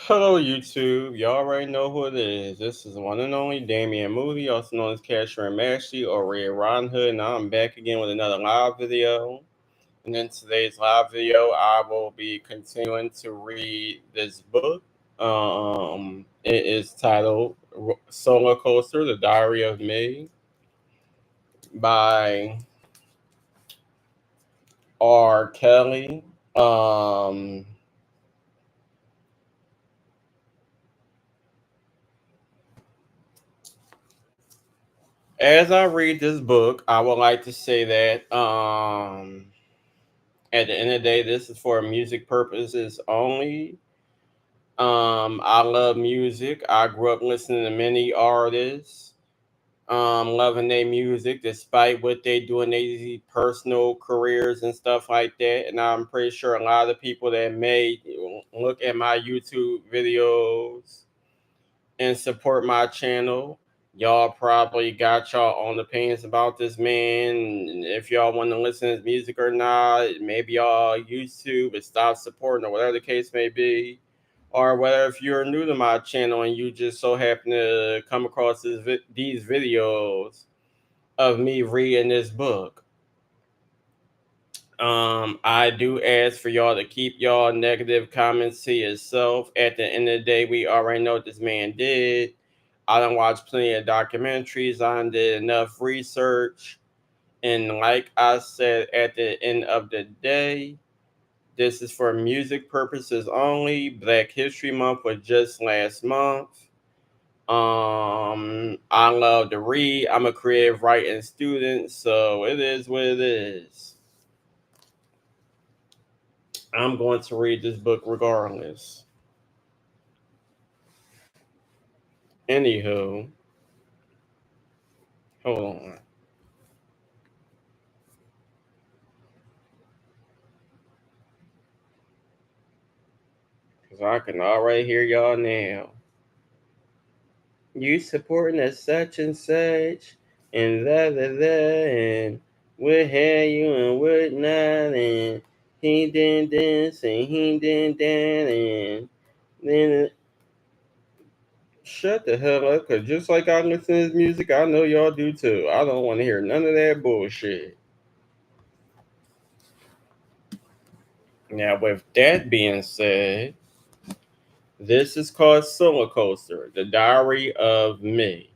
Hello, YouTube. Y'all already know who it is. This is one and only Damian Moody, also known as Casher and Mashy or Red Ron Hood. And I'm back again with another live video. And in today's live video, I will be continuing to read this book. It is titled Soulacoaster, The Diary of Me by R. Kelly. Um, as I read this book, I would like to say that at the end of the day, this is for music purposes only. I love music. I grew up listening to many artists, loving their music despite what they do in their personal careers and stuff like that. And I'm pretty sure a lot of people that may look at my YouTube videos and support my channel, y'all probably got y'all own opinions about this man. And if y'all want to listen to his music or not, maybe y'all used to, but stop supporting or whatever the case may be. Or whether if you're new to my channel and you just so happen to come across these videos of me reading this book. I do ask for y'all to keep y'all negative comments to yourself. At the end of the day, we already know what this man did. I done watched plenty of documentaries. I done did enough research. And like I said, at the end of the day, this is for music purposes only. Black History Month was just last month. I love to read. I'm a creative writing student, so it is what it is. I'm going to read this book regardless. Anywho, hold on. Because I can already hear y'all now. You supporting a such and such, and and what have you and what not, and he did this and he did that, and then shut the hell up, because just like I listen to his music, I know y'all do too. I don't want to hear none of that bullshit. Now, with that being said, this is called Soulacoaster, The Diary of Me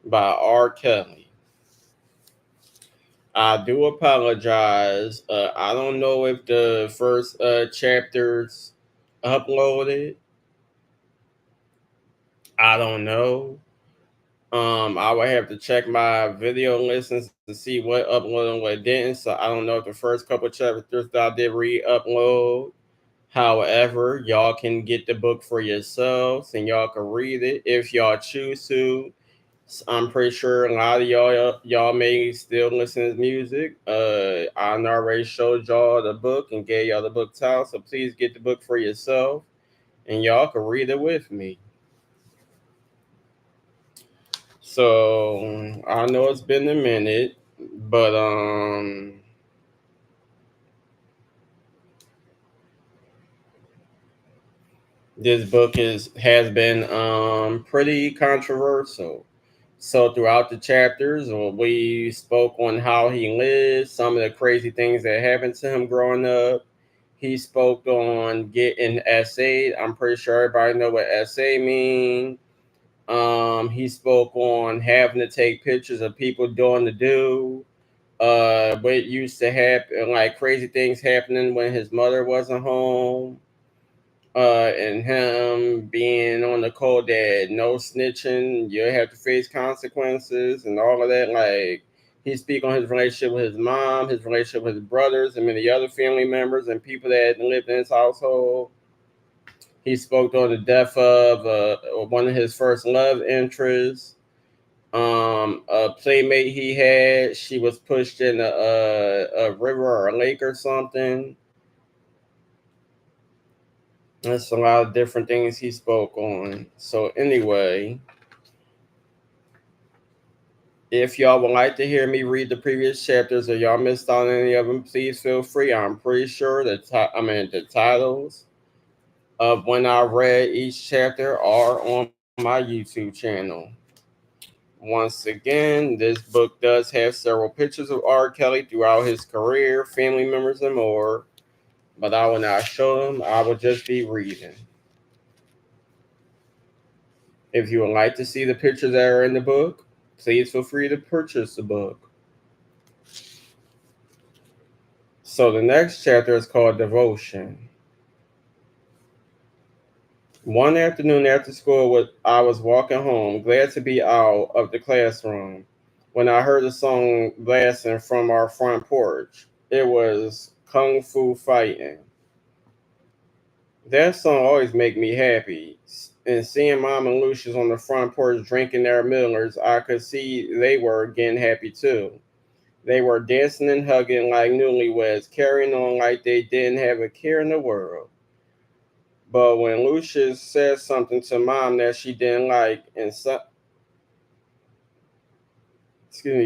by R. Kelly. I do apologize. I don't know if the first chapters uploaded. I don't know. I would have to check my video listens to see what uploaded and what didn't. So I don't know if the first couple chapters that I did re-upload. However, y'all can get the book for yourselves and y'all can read it if y'all choose to. I'm pretty sure a lot of y'all may still listen to music. I already showed y'all the book and gave y'all the book title, so please get the book for yourself and y'all can read it with me. So I know it's been a minute, but this book has been pretty controversial. So throughout the chapters, we spoke on how he lived, some of the crazy things that happened to him growing up. He spoke on getting essayed. I'm pretty sure everybody know what essay mean. He spoke on having to take pictures of people doing the do. What used to happen, like crazy things happening when his mother wasn't home. And him being on the code that no snitching, you have to face consequences and all of that. Like he speak on his relationship with his mom, his relationship with his brothers, and many other family members and people that lived in his household. He spoke on the death of one of his first love interests. A playmate he had, she was pushed in a river or a lake or something. That's a lot of different things he spoke on. So anyway, if y'all would like to hear me read the previous chapters or y'all missed on any of them, please feel free. I'm pretty sure the titles of when I read each chapter are on my YouTube channel. Once again, this book does have several pictures of R. Kelly throughout his career, family members, and more, but I will not show them. I will just be reading. If you would like to see the pictures that are in the book, please feel free to purchase the book. So the next chapter is called Devotion. One afternoon after school, I was walking home, glad to be out of the classroom, when I heard a song blasting from our front porch. It was Kung Fu Fighting. That song always make me happy. And seeing Mom and Lucius on the front porch drinking their Millers, I could see they were getting happy too. They were dancing and hugging like newlyweds, carrying on like they didn't have a care in the world. But when Lucius said something to Mom that she didn't like,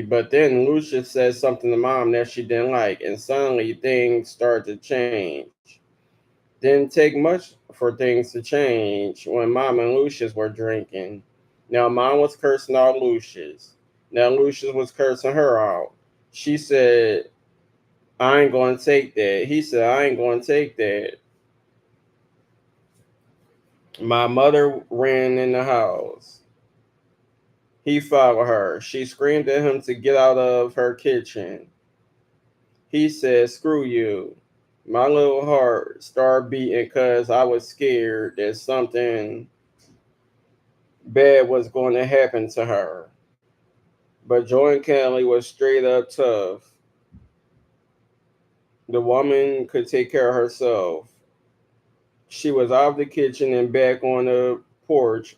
but then Lucius said something to Mom that she didn't like, and suddenly things started to change. Didn't take much for things to change when Mom and Lucius were drinking. Now Mom was cursing out Lucius. Now Lucius was cursing her out. She said, I ain't gonna take that. He said, I ain't gonna take that. My mother ran in the house. He followed her. She screamed at him to get out of her kitchen. He said, screw you. My little heart started beating because I was scared that something bad was going to happen to her. But Joy and Kelly was straight up tough. The woman could take care of herself. She was out of the kitchen and back on the porch.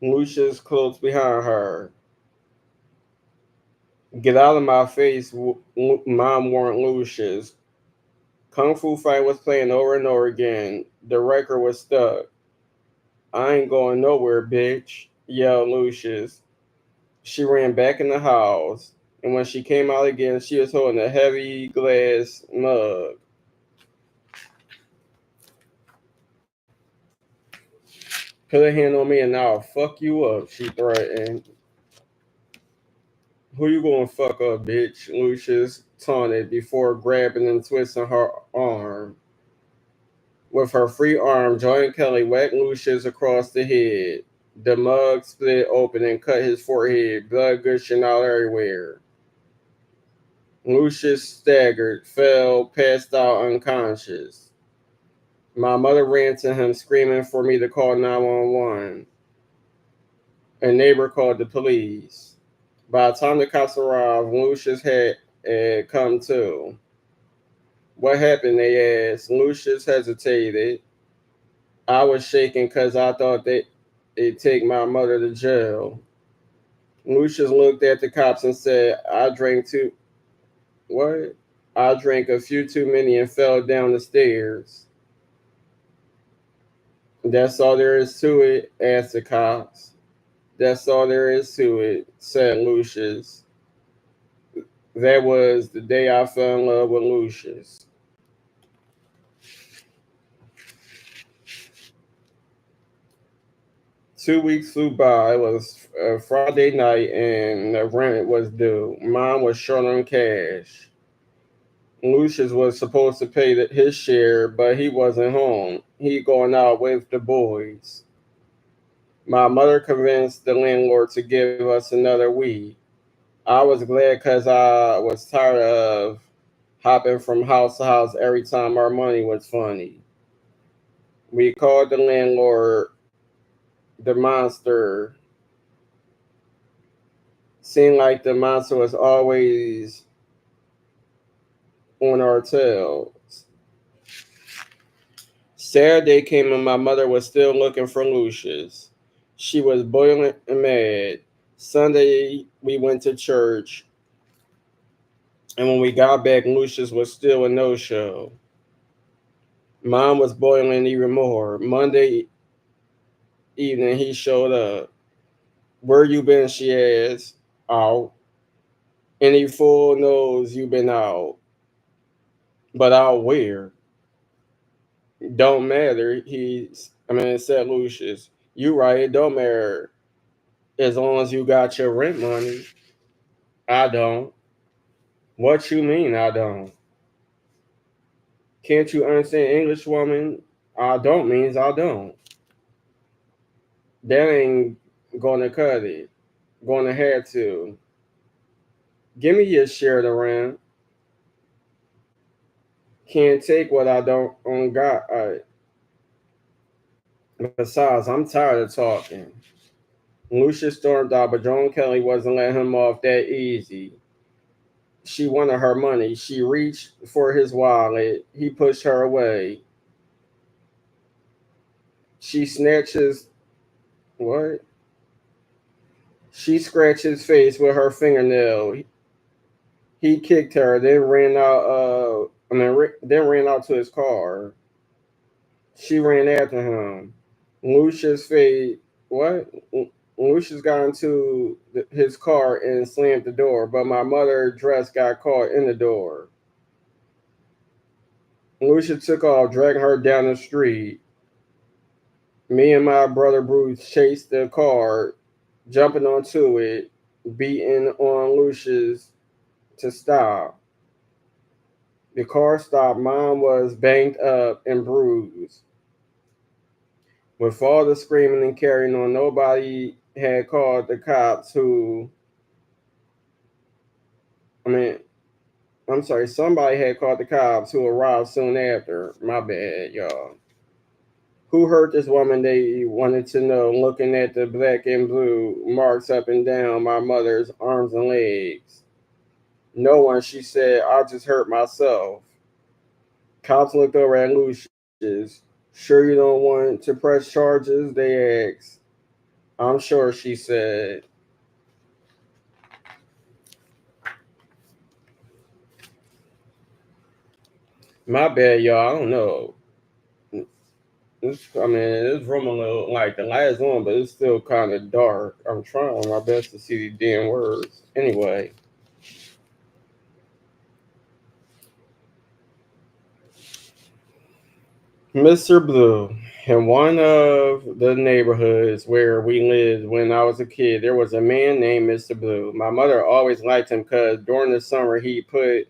Lucius close behind her. Get out of my face, Mom warned Lucius. Kung Fu Fight was playing over and over again. The record was stuck. I ain't going nowhere, bitch, yelled Lucius. She ran back in the house, and when she came out again, she was holding a heavy glass mug. Put a hand on me and I'll fuck you up, she threatened. Who you gonna fuck up, bitch? Lucius taunted before grabbing and twisting her arm. With her free arm, Joy and Kelly whacked Lucius across the head. The mug split open and cut his forehead, blood gushing out everywhere. Lucius staggered, fell, passed out unconscious. My mother ran to him, screaming for me to call 911. A neighbor called the police. By the time the cops arrived, Lucius had come to. What happened, they asked. Lucius hesitated. I was shaking because I thought they'd take my mother to jail. Lucius looked at the cops and said, I drank too. What? I drank a few too many and fell down the stairs. That's all there is to it, asked the cops. That's all there is to it, said Lucius. That was the day I fell in love with Lucius. 2 weeks flew by. It was a Friday night and the rent was due. Mom was short on cash. Lucius was supposed to pay his share, but he wasn't home. He going out with the boys. My mother convinced the landlord to give us another week. I was glad because I was tired of hopping from house to house every time our money was funny. We called the landlord the monster. Seemed like the monster was always on our tails. Saturday came and my mother was still looking for Lucius. She was boiling and mad. Sunday we went to church, and when we got back, Lucius was still a no-show. Mom was boiling even more. Monday evening he showed up. Where you been? She asked. Out. Any fool knows you been out. But out where? Don't matter. Said Lucius. You right, it don't matter as long as you got your rent money. I don't. What you mean I don't? Can't you understand English, woman? I don't means I don't. That ain't gonna cut it. Gonna have to. Give me your share of the rent. Can't take what I don't on got. Besides, I'm tired of talking. Lucius stormed out, but Joan Kelly wasn't letting him off that easy. She wanted her money. She reached for his wallet. He pushed her away. She snatched his what? She scratched his face with her fingernail. He kicked her, then ran out. Then ran out to his car. She ran after him. Lucius face what? Lucius got into his car and slammed the door, but my mother's dress got caught in the door. Lucius took off, dragging her down the street. Me and my brother Bruce chased the car, jumping onto it, beating on Lucius to stop. The car stopped. Mom was banged up and bruised. With all the screaming and carrying on, nobody had called the cops I mean, I'm sorry, somebody had called the cops who arrived soon after. My bad, y'all. Who hurt this woman? They wanted to know, looking at the black and blue marks up and down my mother's arms and legs. No one, she said. I just hurt myself. Cops looked over at Lucius. Sure you don't want to press charges? They asked. I'm sure, she said. My bad, y'all. I don't know. This room a little like the last one, but it's still kind of dark. I'm trying my best to see these damn words. Anyway, Mr. Blue. In one of the neighborhoods where we lived when I was a kid, there was a man named Mr. Blue. My mother always liked him because during the summer he put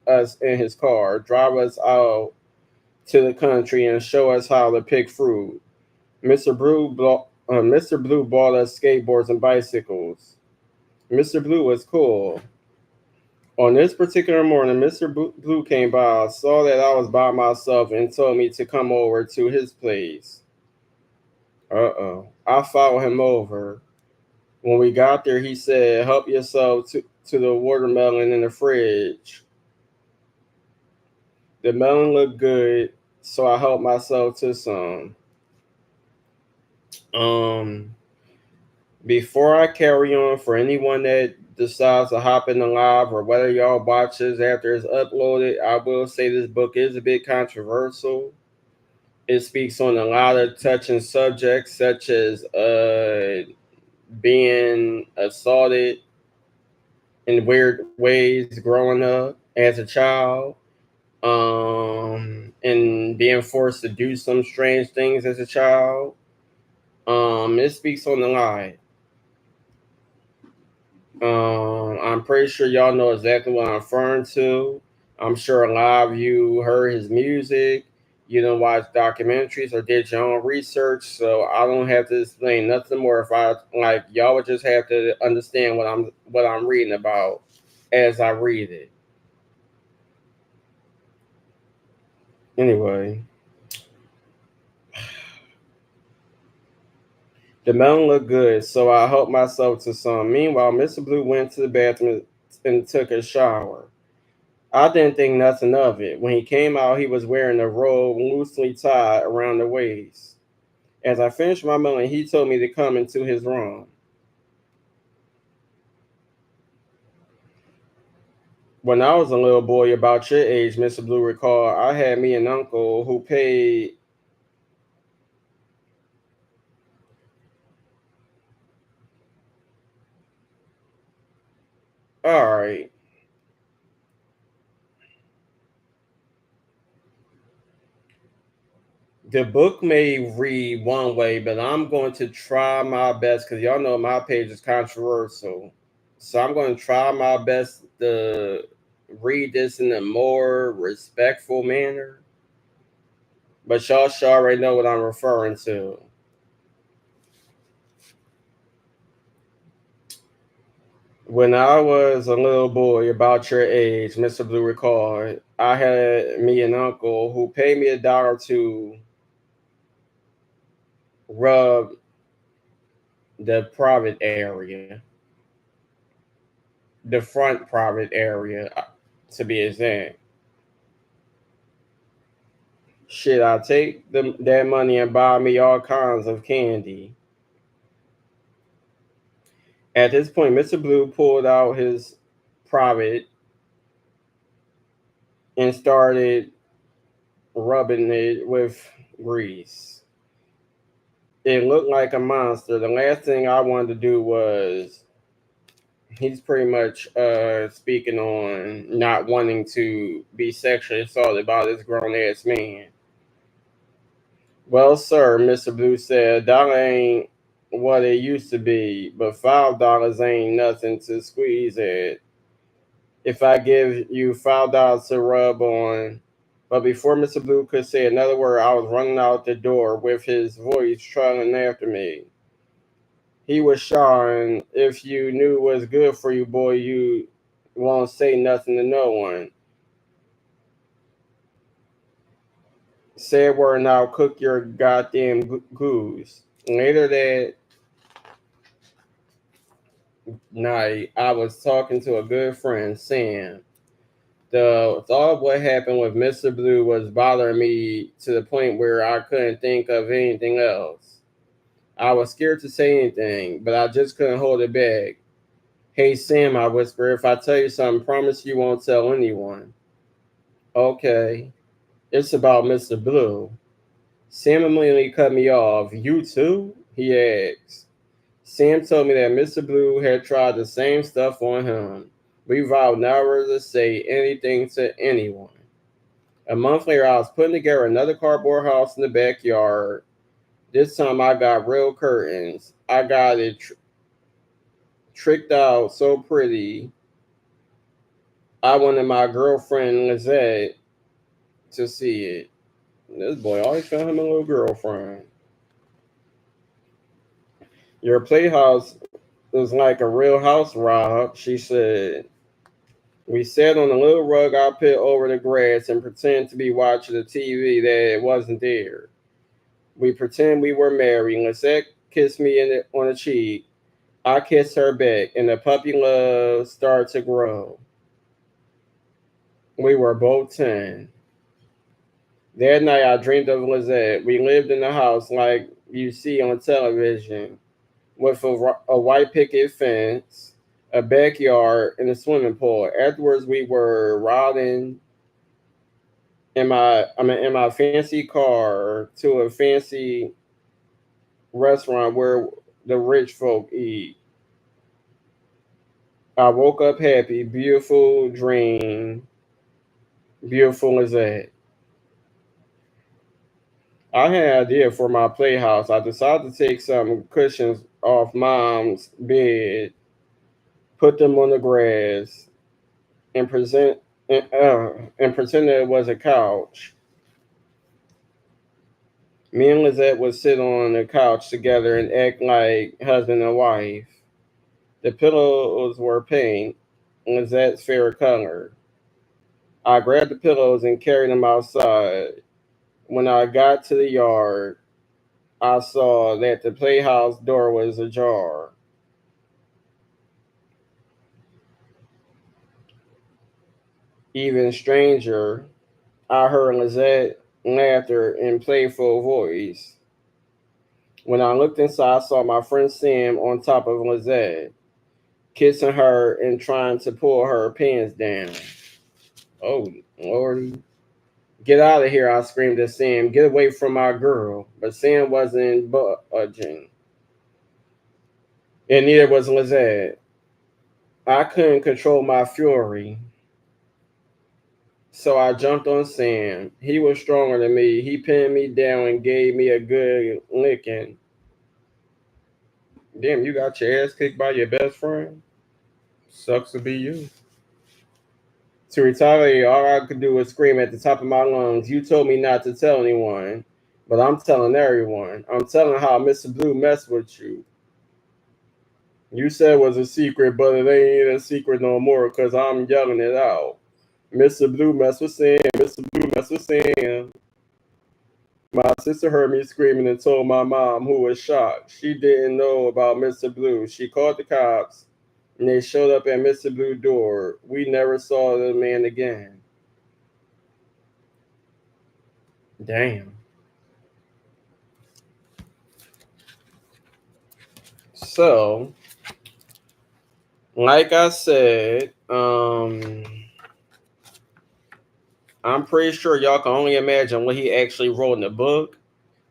us in his car, drive us out to the country, and show us how to pick fruit. Mr. Blue bought us skateboards and bicycles. Mr. Blue was cool. On this particular morning, Mr. Blue came by, saw that I was by myself, and told me to come over to his place. I followed him over. When we got there, he said, help yourself to the watermelon in the fridge. The melon looked good, so I helped myself to some. Um, Before I carry on, for anyone that decides to hop in the live or whether y'all watches after it's uploaded, I will say this book is a bit controversial. It speaks on a lot of touching subjects, such as being assaulted in weird ways growing up as a child, and being forced to do some strange things as a child. It speaks on the line. I'm pretty sure y'all know exactly what I'm referring to. I'm sure a lot of you heard his music. You know, watch documentaries or did your own research, so I don't have to explain nothing more. If I like, y'all would just have to understand what I'm reading about as I read it. Anyway, the melon looked good, so I helped myself to some. Meanwhile, Mr. Blue went to the bathroom and took a shower. I didn't think nothing of it. When he came out, he was wearing a robe loosely tied around the waist. As I finished my melon, he told me to come into his room. When I was a little boy about your age, Mr. Blue recalled, I had me an uncle who paid. All right. The book may read one way, but I'm going to try my best because y'all know my page is controversial. So I'm going to try my best to read this in a more respectful manner. But y'all should already know what I'm referring to. When I was a little boy, about your age, Mr. Blue recalled, I had me an uncle who paid me $1 to rub the private area, the front private area, to be exact. Shit, I take that money and buy me all kinds of candy. At this point, Mr. Blue pulled out his private and started rubbing it with grease. It looked like a monster. The last thing I wanted to do was he's pretty much speaking on not wanting to be sexually assaulted by this grown ass man. Well, sir, Mr. Blue said, that ain't what it used to be, but $5 ain't nothing to squeeze at. If I give you $5 to rub on. But before Mr. Blue could say another word, I was running out the door with his voice trailing after me. He was shouting, if you knew what's good for you, boy, you won't say nothing to no one. Say a word and I'll cook your goddamn goose. Later that night, I was talking to a good friend, Sam. The thought of what happened with Mr. Blue was bothering me to the point where I couldn't think of anything else. I was scared to say anything, but I just couldn't hold it back. Hey, Sam, I whispered, if I tell you something, promise you won't tell anyone. Okay. It's about Mr. Blue. Sam immediately cut me off. You too? He asked. Sam told me that Mr. Blue had tried the same stuff on him. We vowed never to say anything to anyone. A month later, I was putting together another cardboard house in the backyard. This time, I got real curtains. I got it tricked out so pretty. I wanted my girlfriend Lizette to see it. This boy always found him a little girlfriend. Your playhouse was like a real house, Rob, she said. We sat on a little rug I put over the grass and pretended to be watching the TV that it wasn't there. We pretend we were married. Lisette kissed me on the cheek. I kissed her back, and the puppy love started to grow. We were both 10. That night, I dreamed of Lizette. We lived in the house like you see on television, with a white picket fence, a backyard, and a swimming pool. Afterwards, we were riding in my fancy car to a fancy restaurant where the rich folk eat. I woke up happy, beautiful dream, beautiful as that. I had an idea for my playhouse. I decided to take some cushions off mom's bed, put them on the grass, and and pretend that it was a couch. Me and Lizette would sit on the couch together and act like husband and wife. The pillows were pink, Lizette's favorite color. I grabbed the pillows and carried them outside. When I got to the yard, I saw that the playhouse door was ajar. Even stranger, I heard Lizette laughter in playful voice. When I looked inside, I saw my friend Sam on top of Lizette, kissing her and trying to pull her pants down. Oh, Lordy. Get out of here, I screamed at Sam. Get away from my girl. But Sam wasn't budging. And neither was Lizette. I couldn't control my fury. So I jumped on Sam. He was stronger than me. He pinned me down and gave me a good licking. Damn, you got your ass kicked by your best friend? Sucks to be you. To retaliate, all I could do was scream at the top of my lungs. You told me not to tell anyone, but I'm telling everyone. I'm telling how Mr. Blue messed with you. You said it was a secret, but it ain't a secret no more because I'm yelling it out. Mr. Blue messed with Sam. Mr. Blue messed with Sam. My sister heard me screaming and told my mom, who was shocked. She didn't know about Mr. Blue. She called the cops, and they showed up at Mr. Blue's door. We never saw the man again. Damn. So, like I said, I'm pretty sure y'all can only imagine what he actually wrote in the book,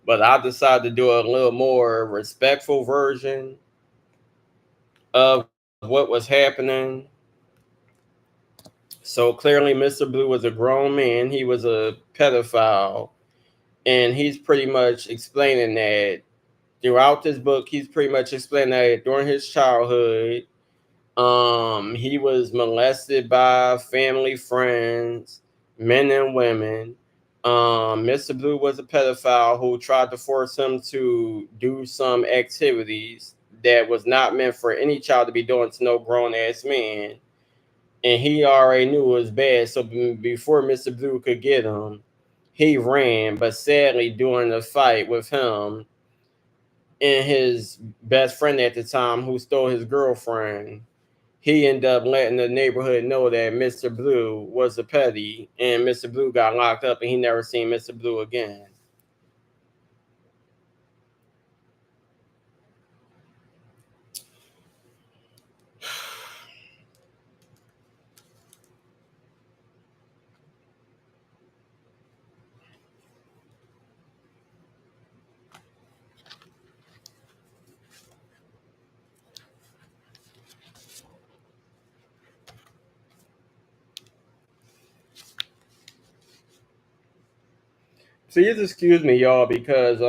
but I decided to do a little more respectful version of what was happening. So clearly, Mr. Blue was a grown man. He was a pedophile, and he's pretty much explaining that throughout this book. He's pretty much explaining that during his childhood, he was molested by family friends, men and women. Mr. Blue was a pedophile who tried to force him to do some activities that was not meant for any child to be doing to no grown ass man. And he already knew it was bad. So before Mr. Blue could get him, he ran. But sadly, during the fight with him and his best friend at the time, who stole his girlfriend, he ended up letting the neighborhood know that Mr. Blue was a petty, and Mr. Blue got locked up, and he never seen Mr. Blue again. Please excuse me, y'all, because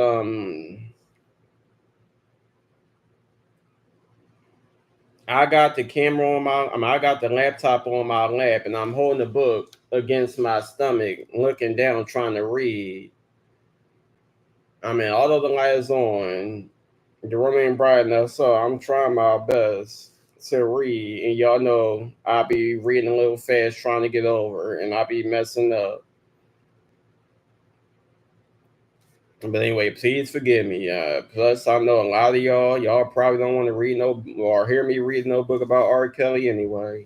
I got the camera on I got the laptop on my lap, and I'm holding the book against my stomach, looking down, trying to read. I mean, although the light is on, the room ain't bright enough, so I'm trying my best to read. And y'all know I be reading a little fast, trying to get over, and I be messing up. But anyway, please forgive me. Plus, I know a lot of y'all probably don't want to read no or hear me read no book about R. Kelly anyway.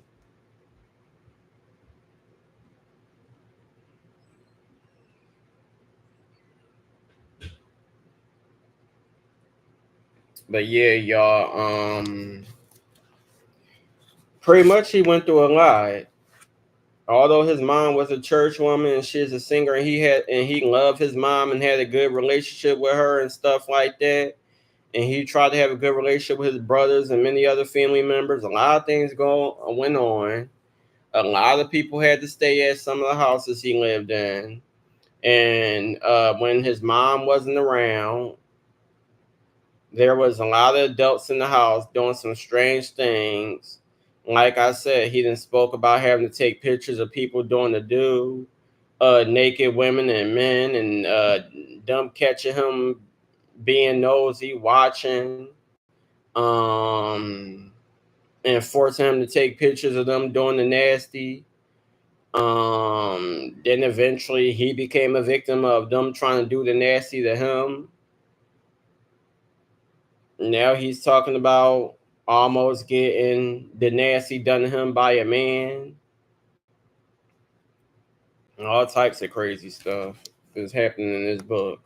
But yeah, y'all. Pretty much he went through a lot. Although his mom was a church woman and she's a singer, and he loved his mom and had a good relationship with her and stuff like that. And he tried to have a good relationship with his brothers and many other family members. A lot of things went on. A lot of people had to stay at some of the houses he lived in. And when his mom wasn't around, there was a lot of adults in the house doing some strange things. Like I said, he didn't spoke about having to take pictures of people doing the do, naked women and men, and them catching him being nosy, watching, um, and forcing him to take pictures of them doing the nasty. Then eventually he became a victim of them trying to do the nasty to him. Now he's talking about almost getting the nasty done to him by a man. All types of crazy stuff is happening in this book.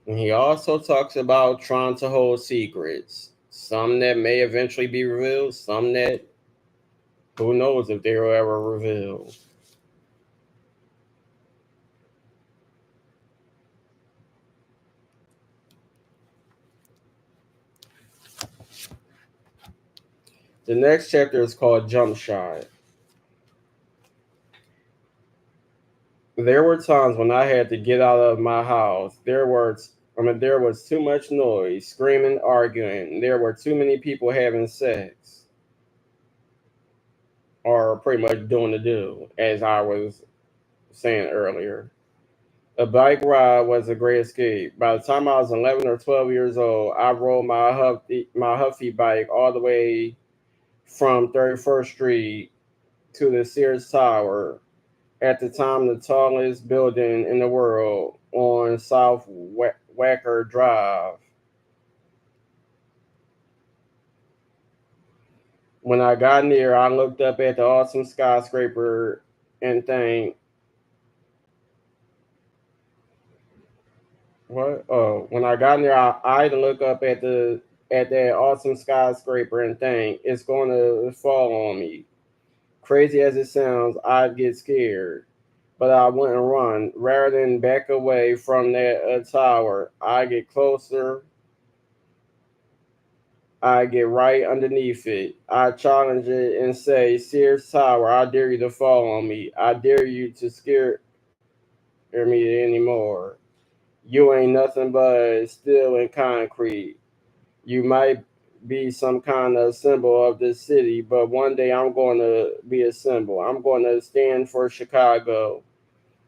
And he also talks about trying to hold secrets. Some that may eventually be revealed, some that who knows if they will ever reveal. The next chapter is called Jump Shot. There were times when I had to get out of my house. There was too much noise, screaming, arguing. There were too many people having sex, or pretty much doing the do, as I was saying earlier. A bike ride was a great escape. By the time I was 11 or 12 years old, I rode my Huffy bike all the way from 31st Street to the Sears Tower, at the time the tallest building in the world, on South Wacker Drive. When I got near, I looked up at the awesome skyscraper and think, what? Oh, when I got near, I had to look up at that awesome skyscraper and think it's going to fall on me. Crazy as it sounds, I'd get scared, but I wouldn't run. Rather than back away from that tower, I get closer. I get right underneath it. I challenge it and say, Sears Tower, I dare you to fall on me. I dare you to scare me anymore. You ain't nothing but steel and concrete. You might be some kind of symbol of this city, but one day I'm going to be a symbol. I'm going to stand for Chicago.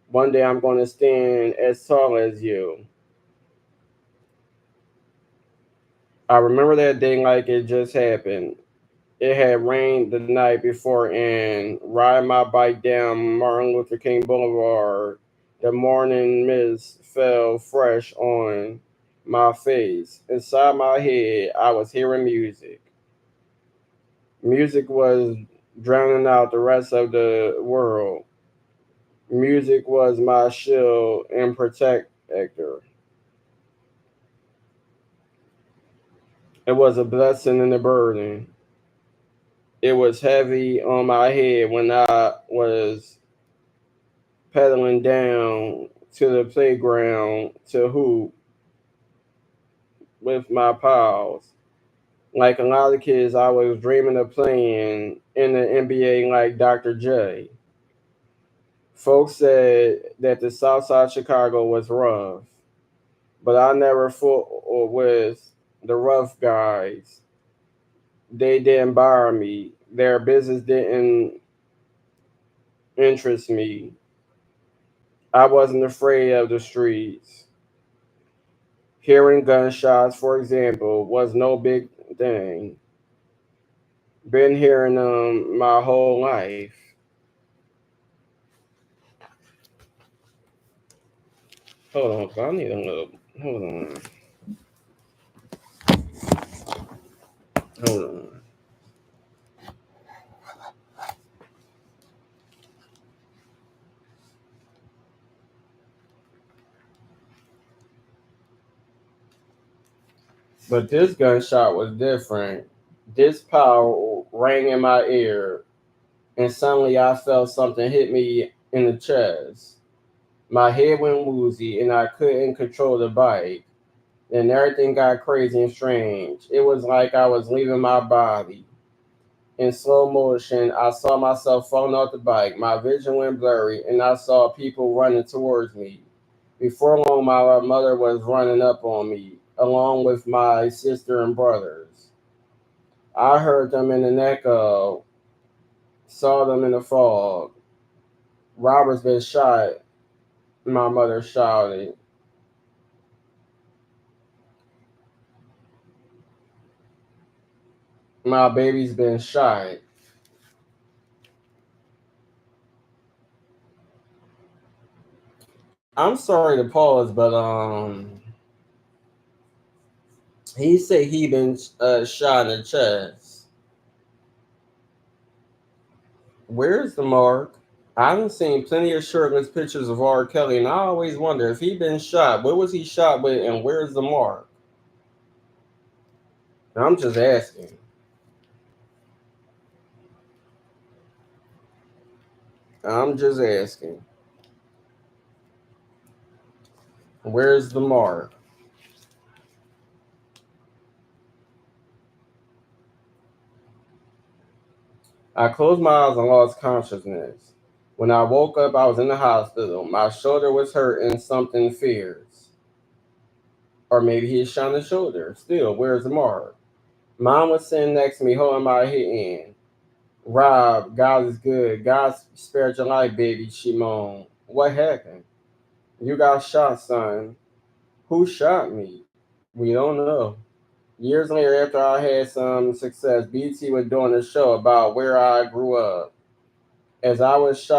One day I'm going to stand as tall as you. I remember that day like it just happened. It had rained the night before, and riding my bike down Martin Luther King Boulevard, the morning mist fell fresh on my face. Inside my head, I was hearing music. Music was drowning out the rest of the world. Music was my shield and protector. It was a blessing and a burden. It was heavy on my head when I was pedaling down to the playground to hoop with my pals. Like a lot of kids, I was dreaming of playing in the NBA like Dr. J. Folks said that the South Side of Chicago was rough, but I never fought with the rough guys. They didn't bother me. Their business didn't interest me. I wasn't afraid of the streets. Hearing gunshots, for example, was no big thing. Been hearing them my whole life. Hold on, I need a little. Hold on, hold on. But this gunshot was different. This power rang in my ear, and suddenly I felt something hit me in the chest. My head went woozy, and I couldn't control the bike. Then everything got crazy and strange. It was like I was leaving my body. In slow motion, I saw myself falling off the bike. My vision went blurry, and I saw people running towards me. Before long, my mother was running up on me, along with my sister and brothers. I heard them in an echo, saw them in the fog. Robert's been shot, my mother shouted. My baby's been shot. I'm sorry to pause, but he said he been shot in the chest. Where's the mark? I've seen plenty of shirtless pictures of R. Kelly, and I always wonder if he been shot. What was he shot with, and where's the mark? I'm just asking. I'm just asking. Where's the mark? I closed my eyes and lost consciousness. When I woke up, I was in the hospital. My shoulder was hurt and something fierce. Or maybe he shot the shoulder. Still, where's the mark? Mom was sitting next to me holding my hand. Rob, God is good. God spared your life, baby, she moaned. What happened? You got shot, son. Who shot me? We don't know. Years later, after I had some success, BT was doing a show about where I grew up. As I was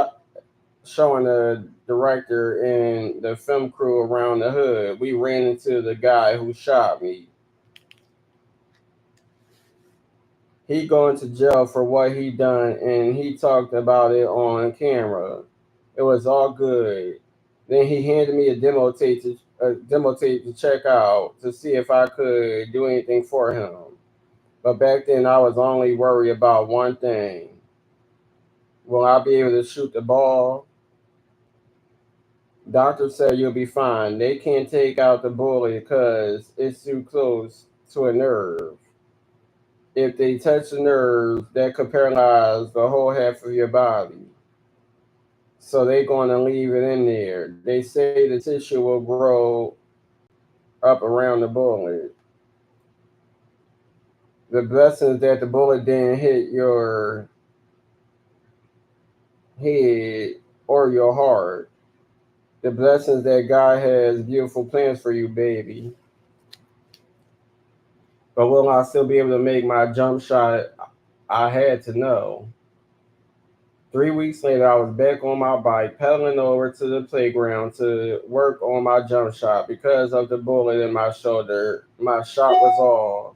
showing the director and the film crew around the hood, we ran into the guy who shot me. He going to jail for what he done, and he talked about it on camera. It was all good. Then he handed me a demo tape to check out to see if I could do anything for him. But back then, I was only worried about one thing: will I be able to shoot the ball? Doctor said you'll be fine. They can't take out the bullet because it's too close to a nerve. If they touch the nerve, that could paralyze the whole half of your body. So they're going to leave it in there. They say the tissue will grow up around the bullet. The blessing is that the bullet didn't hit your head or your heart. The blessing is that God has beautiful plans for you, baby. But will I still be able to make my jump shot? I had to know. 3 weeks later, I was back on my bike, pedaling over to the playground to work on my jump shot. Because of the bullet in my shoulder, my shot was off.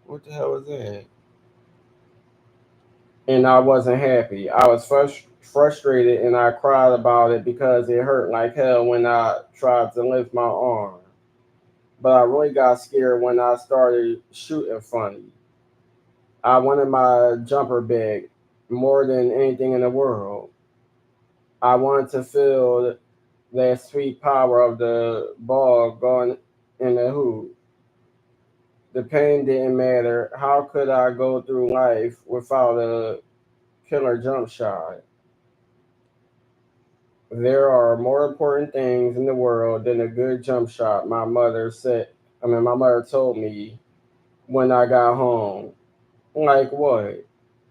What the hell was that? And I wasn't happy. I was frustrated and I cried about it because it hurt like hell when I tried to lift my arm. But I really got scared when I started shooting funny. I wanted my jumper back more than anything in the world. I wanted to feel that sweet power of the ball going in the hoop. The pain didn't matter. How could I go through life without a killer jump shot? There are more important things in the world than a good jump shot, my mother said. My mother told me when I got home. Like what?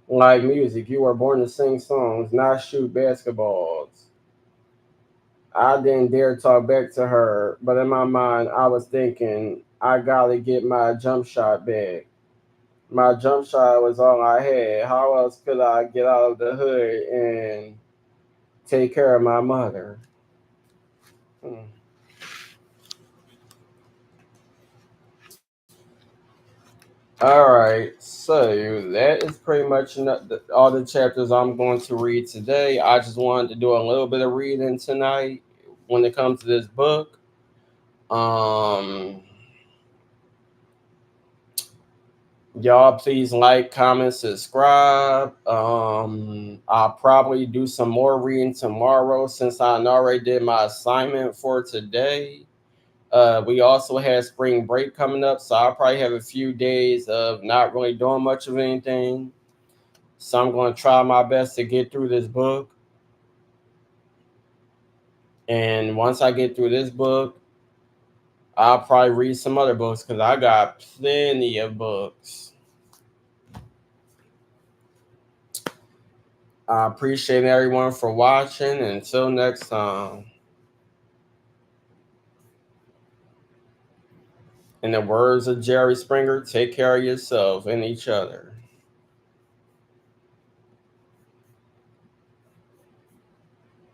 Like music. You were born to sing songs, not shoot basketballs. I didn't dare talk back to her, but in my mind, I was thinking, I gotta get my jump shot back. My jump shot was all I had. How else could I get out of the hood and take care of my mother? Hmm. All right, so that is pretty much all the chapters I'm going to read today. I just wanted to do a little bit of reading tonight when it comes to this book. Um, Y'all, please like, comment, subscribe. I'll probably do some more reading tomorrow since I already did my assignment for today. We also have spring break coming up, so I'll probably have a few days of not really doing much of anything. So I'm going to try my best to get through this book. And once I get through this book, I'll probably read some other books because I got plenty of books. I appreciate everyone for watching. Until next time. In the words of Jerry Springer, take care of yourself and each other.